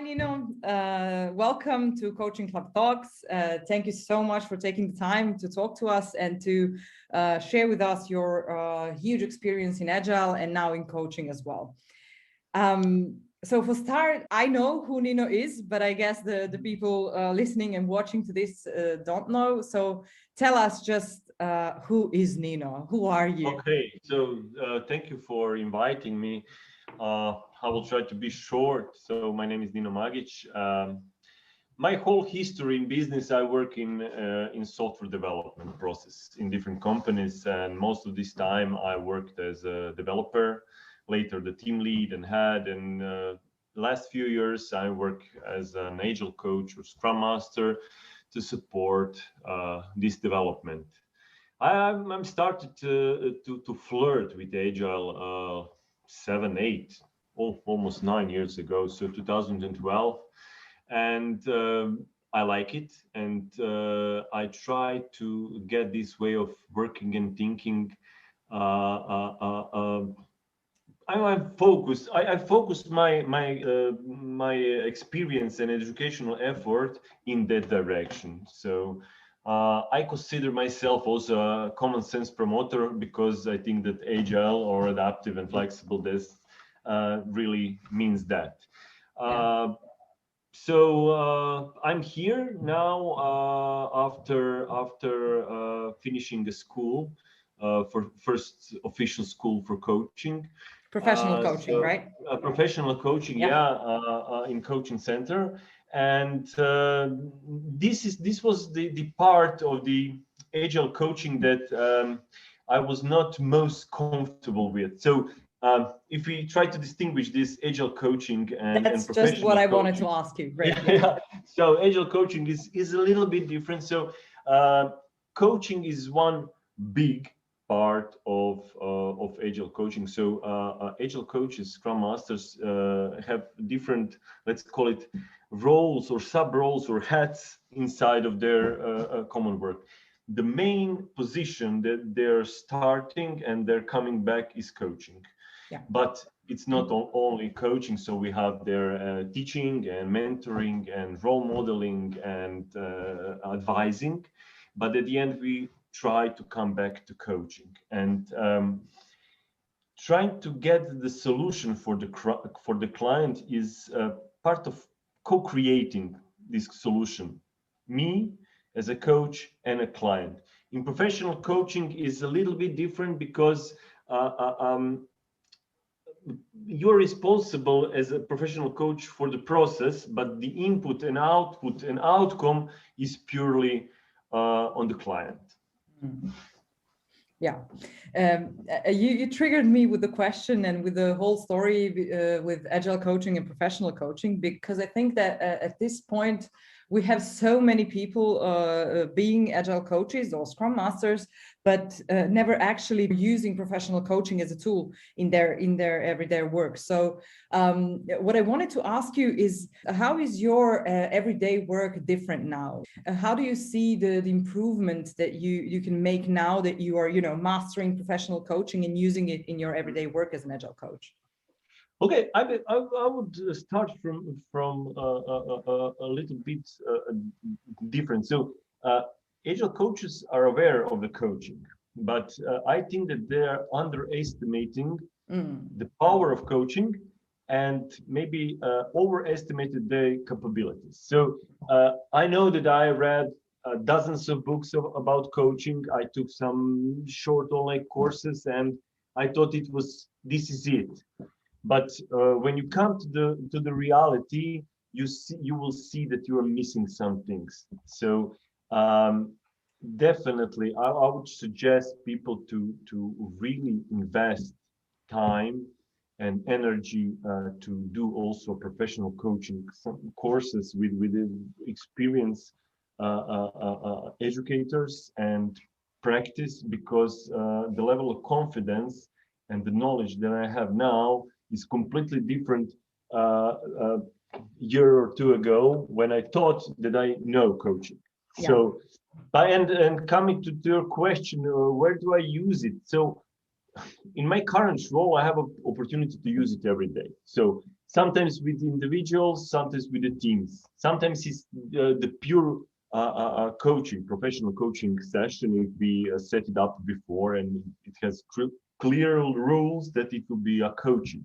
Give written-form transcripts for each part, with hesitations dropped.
Hi, Nino. Welcome to Coaching Club Talks. Thank you so much for taking the time to talk to us and to share with us your huge experience in Agile and now in coaching as well. So for start, I know who Nino is, but I guess the people listening and watching to this don't know. So tell us just who is Nino? Who are you? Okay, so thank you for inviting me. I will try to be short. So my name is Nino Magić. My whole history in business, I work in software development process in different companies, and most of this time I worked as a developer, later the team lead and head, and last few years I work as an Agile coach or Scrum Master to support this development. I'm started to flirt with Agile 7, 8, almost 9 years ago, so 2012, and I like it, and I try to get this way of working and thinking. I focused my experience and educational effort in that direction. So I consider myself also a common sense promoter, because I think that agile or adaptive and flexible this really means that. So I'm here now after finishing the school for first official school for coaching. Professional coaching, right? Professional coaching, in coaching center, and this was the part of the agile coaching that I was not most comfortable with. So if we try to distinguish this agile coaching and that's professional just what I coaching, wanted to ask you. Great. Yeah. So agile coaching is a little bit different. So coaching is one big part of agile coaching. So agile coaches, scrum masters have different, let's call it, roles or sub roles or hats inside of their common work. The main position that they're starting and they're coming back is coaching. But it's not only coaching. So we have their teaching and mentoring and role modeling and advising. But at the end, we try to come back to coaching and trying to get the solution for the client is part of co-creating this solution. Me as a coach and a client. In professional coaching is a little bit different, because you're responsible as a professional coach for the process, but the input and output and outcome is purely on the client. Yeah, you triggered me with the question and with the whole story with agile coaching and professional coaching, because I think that at this point we have so many people being agile coaches or scrum masters, but never actually using professional coaching as a tool in their everyday work. So what I wanted to ask you is, how is your everyday work different now? How do you see the improvement that you can make now that you are, mastering professional coaching and using it in your everyday work as an agile coach? Okay, I would start from a little bit different. So agile coaches are aware of the coaching, but I think that they are underestimating the power of coaching and maybe overestimated their capabilities. So I know that I read dozens of books about coaching. I took some short online courses, and I thought this is it. But when you come to the reality, you will see that you are missing some things. So definitely, I would suggest people to really invest time and energy to do also professional coaching courses with experienced educators and practice, because the level of confidence and the knowledge that I have now is completely different year or two ago, when I thought that I know coaching. Yeah. So, and coming to your question, where do I use it? So in my current role, I have an opportunity to use it every day. So sometimes with individuals, sometimes with the teams. Sometimes it's the pure coaching, professional coaching session. If we set it up before and it has clear rules that it will be a coaching.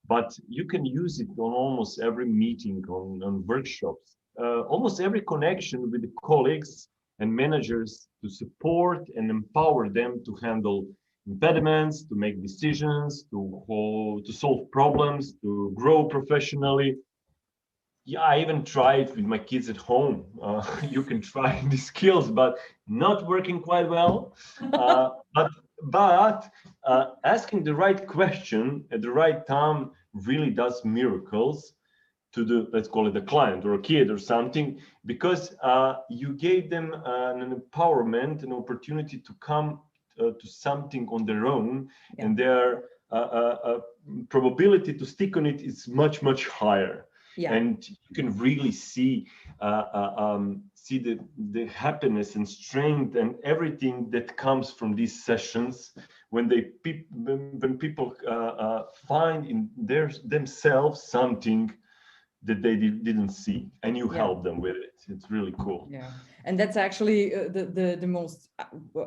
But you can use it on almost every meeting, on workshops, almost every connection with the colleagues and managers to support and empower them to handle impediments, to make decisions, to solve problems, to grow professionally. Yeah, I even tried with my kids at home. You can try these skills, but not working quite well. But asking the right question at the right time really does miracles to the, let's call it, a client or a kid or something, because you gave them an empowerment, an opportunity to come to something on their own, Yeah. and their probability to stick on it is much, much higher. Yeah. And you can really see the happiness and strength and everything that comes from these sessions when when people find in themselves something that they didn't see, and you help them with it. It's really cool. Yeah, and that's actually the most,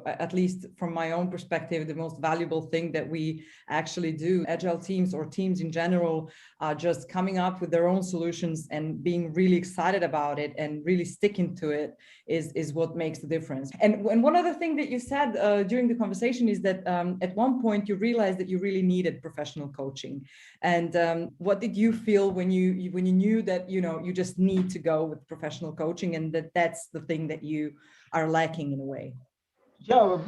at least from my own perspective, the most valuable thing that we actually do. Agile teams or teams in general are just coming up with their own solutions and being really excited about it and really sticking to it is what makes the difference. And one other thing that you said during the conversation is that at one point you realized that you really needed professional coaching. And what did you feel when you knew that you just need to go with professional coaching, and that's the thing that you are lacking in a way? Yeah,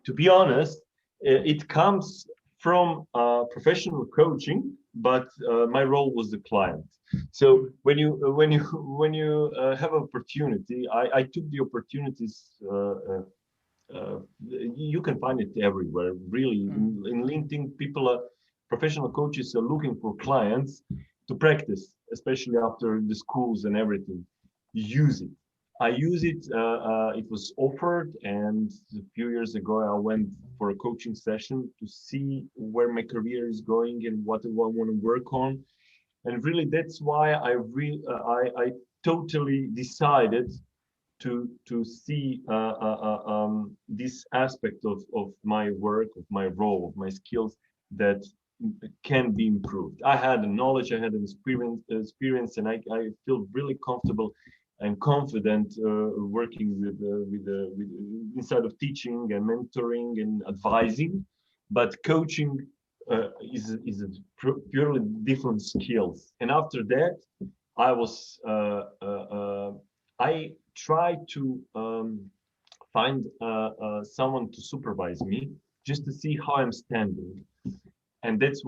to be honest, it comes from professional coaching, but my role was the client. So when you have opportunity, I took the opportunities. You can find it everywhere, really. In LinkedIn, professional coaches are looking for clients to practice, especially after the schools and everything. Use it. I use it. It was offered, and a few years ago, I went for a coaching session to see where my career is going and what do I want to work on. And really, that's why I totally decided to see this aspect of my work, of my role, of my skills that can be improved. I had the knowledge, I had an experience, and I feel really comfortable and confident working with inside of teaching and mentoring and advising. But coaching is a purely different skills. And after that, I was I try to find someone to supervise me just to see how I'm standing, and that's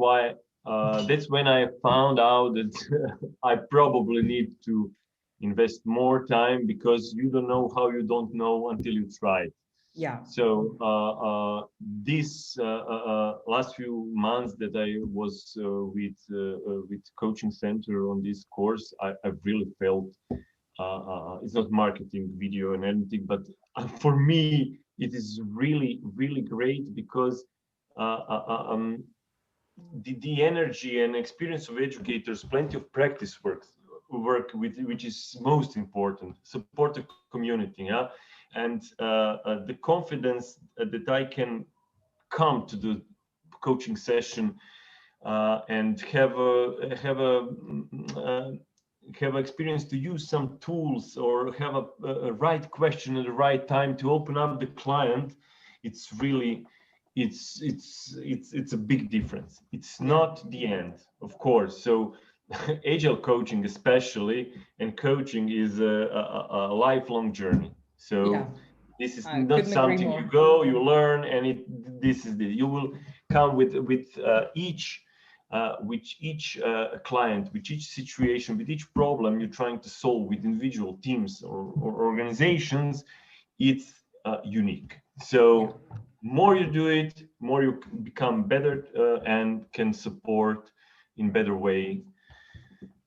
when I found out that I probably need to invest more time, because you don't know how you don't know until you try. Yeah. So this last few months that I was with coaching center on this course, I really felt it's not marketing video and anything, but for me it is really really great, because uh, uh, uh, um, the energy and experience of educators, plenty of practice work with, which is most important, support the community, yeah, and the confidence that I can come to the coaching session and have experience to use some tools, or have a right question at the right time to open up the client. It's really it's a big difference. It's not the end, of course. So agile coaching especially, and coaching is a lifelong journey. So this is not something you go, you learn, and this is you will come with each client, with each situation, with each problem you're trying to solve with individual teams or organizations. It's unique. So more you do it, more you become better and can support in better way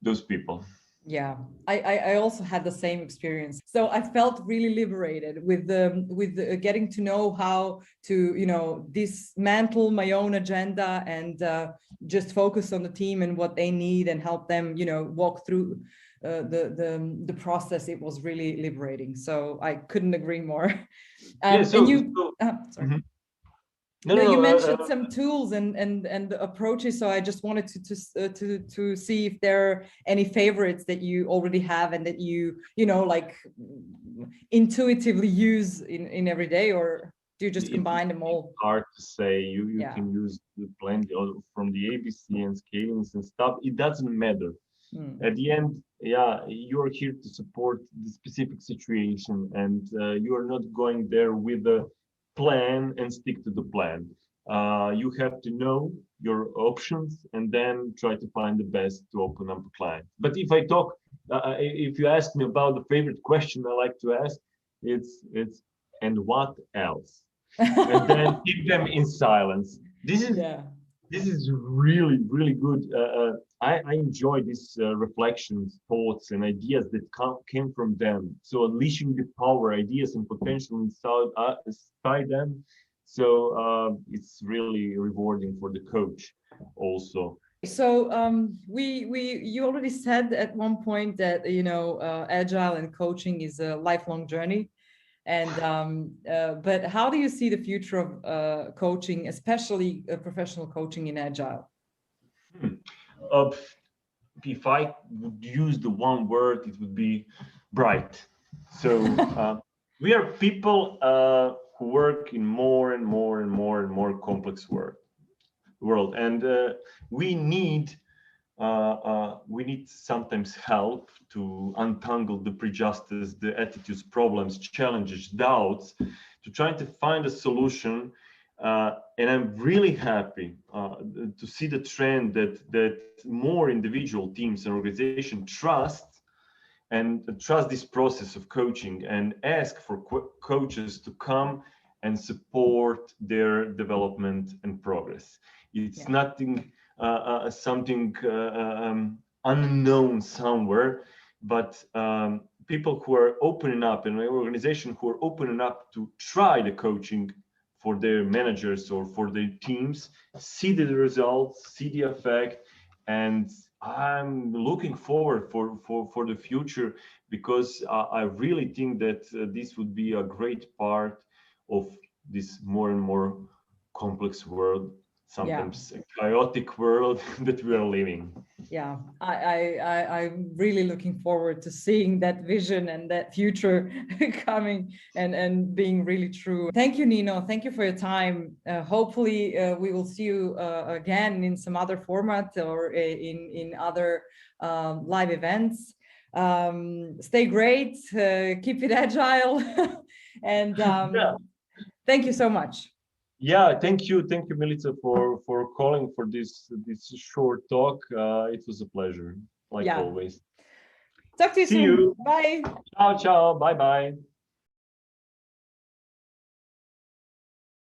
those people. Yeah, I also had the same experience. So I felt really liberated with the getting to know how to, you know, dismantle my own agenda and just focus on the team and what they need and help them, you know, walk through the process. It was really liberating. So I couldn't agree more. Yeah. And you, sorry. Mhm. No, No, no, you no. mentioned some tools and approaches, so I just wanted to see if there are any favorites that you already have and that you know, like intuitively use in every day, or do you just combine them It's all? hard to say. You Yeah. can use plenty from the ABC and scalings and stuff. It doesn't matter. Mm. At the end, yeah, you're here to support the specific situation, and you are not going there with a plan and stick to the plan. You have to know your options and then try to find the best to open up a client. But if I talk, if you ask me about the favorite question I like to ask, it's and what else? And then keep them in silence. Yeah. This is really really good. I enjoy these reflections, thoughts, and ideas that came from them. So unleashing the power, ideas, and potential inside them. So it's really rewarding for the coach, also. So we you already said at one point that, you know, agile and coaching is a lifelong journey. And but how do you see the future of coaching, especially professional coaching in agile? Hmm. Uh, if I would use the one word, it would be bright. So we are people who work in more and more and more and more complex world, and we need sometimes help to untangle the prejudices, the attitudes, problems, challenges, doubts, to try to find a solution. And I'm really happy to see the trend that more individual teams and organizations trust this process of coaching and ask for coaches to come and support their development and progress. It's Yeah. nothing something unknown somewhere, but people who are opening up and an organization who are opening up to try the coaching for their managers or for their teams, see the results, see the effect, and I'm looking forward for the future, because I really think that this would be a great part of this more and more complex world, Yeah. sometimes a chaotic world that we are living. Yeah, I'm really looking forward to seeing that vision and that future coming and being really true. Thank you, Nino. Thank you for your time. Hopefully, we will see you again in some other format or in other live events. Stay great, keep it agile, and Yeah, thank you so much. yeah. Thank you, Milica, for calling for this short talk. It was a pleasure, like Yeah, always. talk to you See soon. you. Bye. Ciao, ciao. Bye, bye.